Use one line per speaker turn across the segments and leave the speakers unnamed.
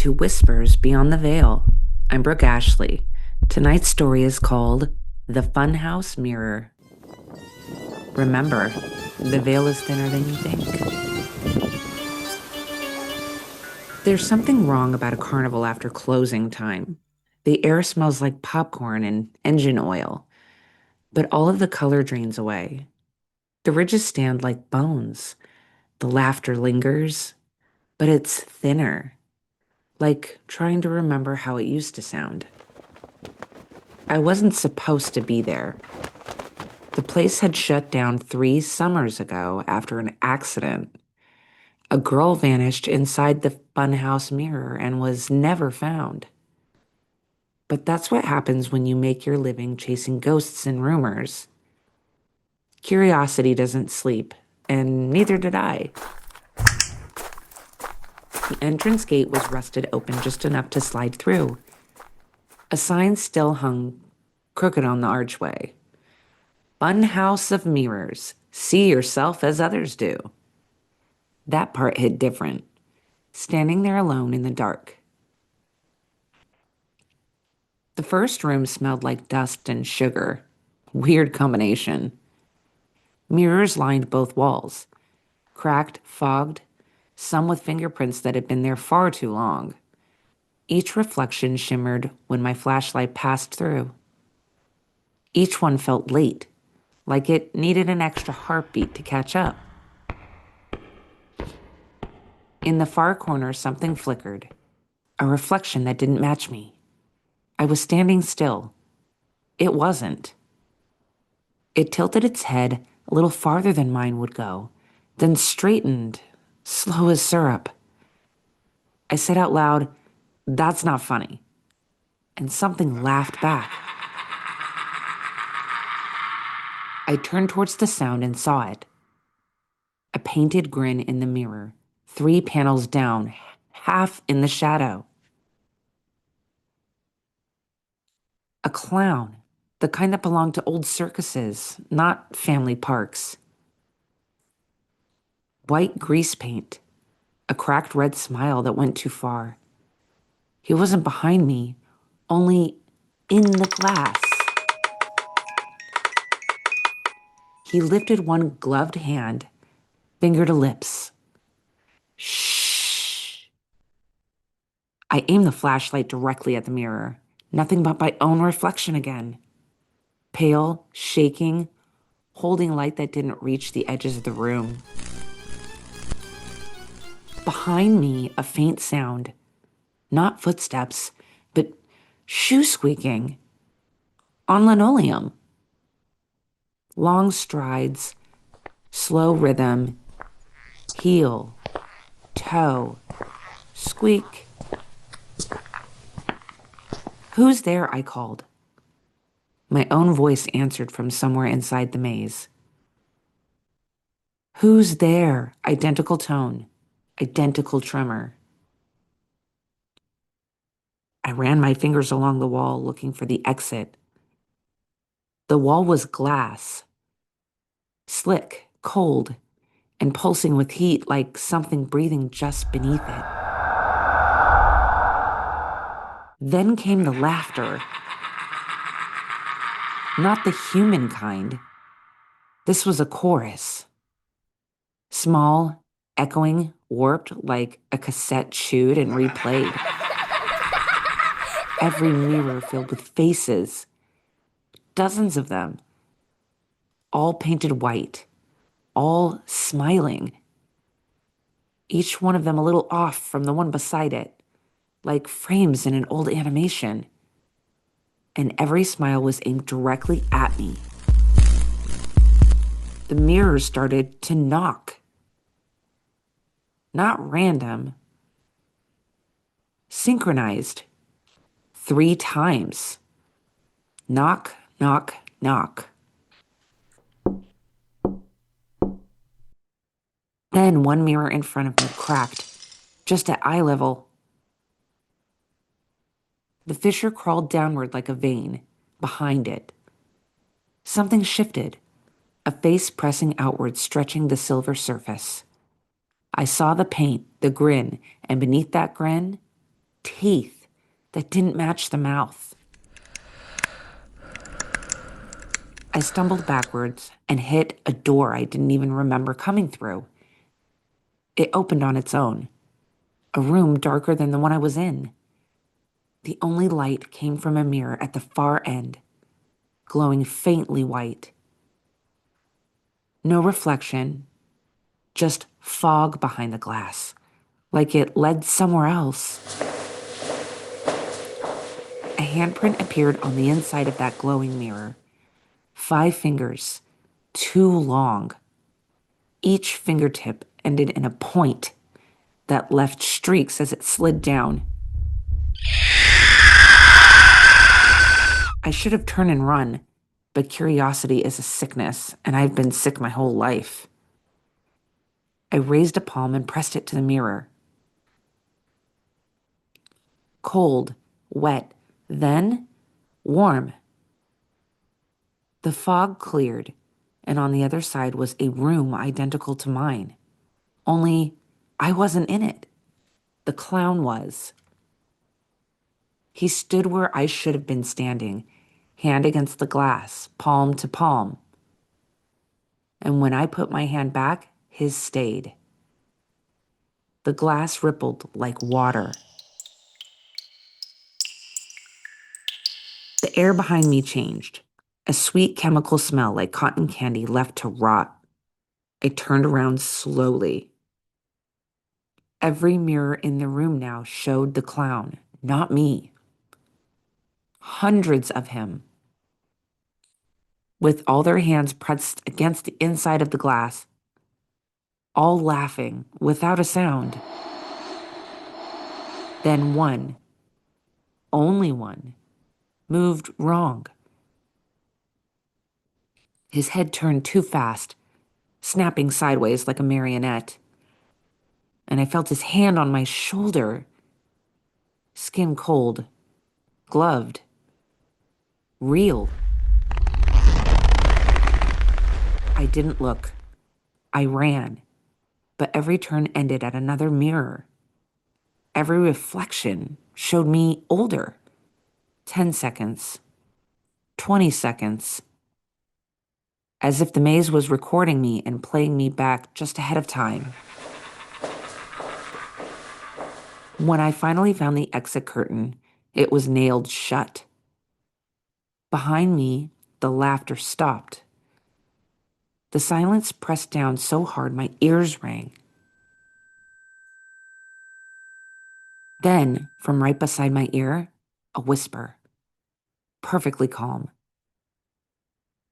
to Whispers Beyond the Veil. I'm Brooke Ashley. Tonight's story is called The Funhouse Mirror. Remember, the veil is thinner than you think. There's something wrong about a carnival after closing time. The air smells like popcorn and engine oil, but all of the color drains away. The ridges stand like bones. The laughter lingers, but it's thinner, like trying to remember how it used to sound. I wasn't supposed to be there. The place had shut down 3 summers ago after an accident. A girl vanished inside the funhouse mirror and was never found. But that's what happens when you make your living chasing ghosts and rumors. Curiosity doesn't sleep, and neither did I. The entrance gate was rusted open just enough to slide through. A sign still hung crooked on the archway. Funhouse of Mirrors. See yourself as others do. That part hit different, standing there alone in the dark. The first room smelled like dust and sugar. Weird combination. Mirrors lined both walls, cracked, fogged, some with fingerprints that had been there far too long. Each reflection shimmered when my flashlight passed through. Each one felt late, like it needed an extra heartbeat to catch up. In the far corner, something flickered, a reflection that didn't match me. I was standing still. It wasn't. It tilted its head a little farther than mine would go, then straightened, slow as syrup. I said out loud, "That's not funny." And something laughed back. I turned towards the sound and saw it. A painted grin in the mirror, 3 panels down, half in the shadow. A clown, the kind that belonged to old circuses, not family parks. White grease paint, a cracked red smile that went too far. He wasn't behind me, only in the glass. He lifted one gloved hand, finger to lips. Shh. I aimed the flashlight directly at the mirror. Nothing but my own reflection again. Pale, shaking, holding light that didn't reach the edges of the room. Behind me, a faint sound. Not footsteps, but shoe squeaking. On linoleum. Long strides, slow rhythm, heel, toe, squeak. "Who's there?" I called. My own voice answered from somewhere inside the maze. "Who's there?" Identical tone, identical tremor. I ran my fingers along the wall looking for the exit. The wall was glass, slick, cold, and pulsing with heat like something breathing just beneath it. Then came the laughter. Not the human kind. This was a chorus. Small, echoing, warped like a cassette chewed and replayed. Every mirror filled with faces, dozens of them, all painted white, all smiling. Each one of them a little off from the one beside it, like frames in an old animation. And every smile was aimed directly at me. The mirrors started to knock. Not random. Synchronized. 3 times. Knock, knock, knock. Then one mirror in front of me cracked, just at eye level. The fissure crawled downward like a vein, behind it. Something shifted, a face pressing outward, stretching the silver surface. I saw the paint, the grin, and beneath that grin, teeth that didn't match the mouth. I stumbled backwards and hit a door I didn't even remember coming through. It opened on its own, a room darker than the one I was in. The only light came from a mirror at the far end, glowing faintly white. No reflection, just fog behind the glass, like it led somewhere else. A handprint appeared on the inside of that glowing mirror. 5 fingers, 2 long. Each fingertip ended in a point that left streaks as it slid down. I should have turned and run, but curiosity is a sickness, and I've been sick my whole life. I raised a palm and pressed it to the mirror. Cold, wet, then warm. The fog cleared, and on the other side was a room identical to mine. Only I wasn't in it. The clown was. He stood where I should have been standing, hand against the glass, palm to palm. And when I put my hand back, his stayed. The glass rippled like water. The air behind me changed. A sweet chemical smell like cotton candy left to rot. I turned around slowly. Every mirror in the room now showed the clown, not me. Hundreds of him, with all their hands pressed against the inside of the glass, all laughing without a sound. Then one, only one, moved wrong. His head turned too fast, snapping sideways like a marionette. And I felt his hand on my shoulder, skin cold, gloved, real. I didn't look. I ran, but every turn ended at another mirror. Every reflection showed me older. 10 seconds, 20 seconds, as if the maze was recording me and playing me back just ahead of time. When I finally found the exit curtain, it was nailed shut. Behind me, the laughter stopped. The silence pressed down so hard my ears rang. Then, from right beside my ear, a whisper, perfectly calm.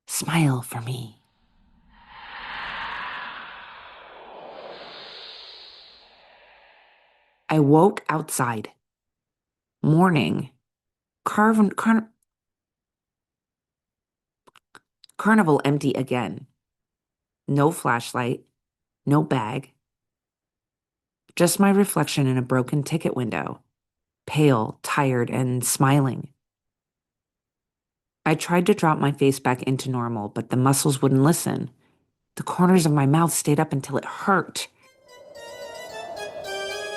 Smile for me. I woke outside. Morning. Carnival empty again. No flashlight, no bag. Just my reflection in a broken ticket window, pale, tired, and smiling. I tried to drop my face back into normal, but the muscles wouldn't listen. The corners of my mouth stayed up until it hurt.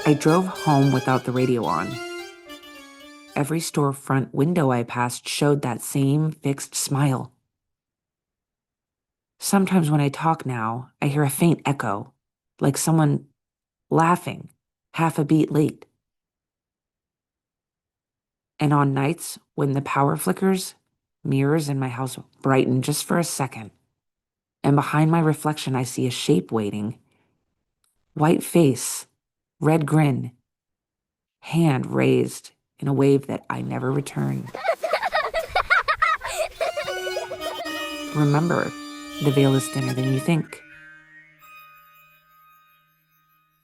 I drove home without the radio on. Every storefront window I passed showed that same fixed smile. Sometimes when I talk now, I hear a faint echo, like someone laughing, half a beat late. And on nights when the power flickers, mirrors in my house brighten just for a second. And behind my reflection, I see a shape waiting. White face, red grin, hand raised in a wave that I never returned. Remember, the veil is thinner than you think.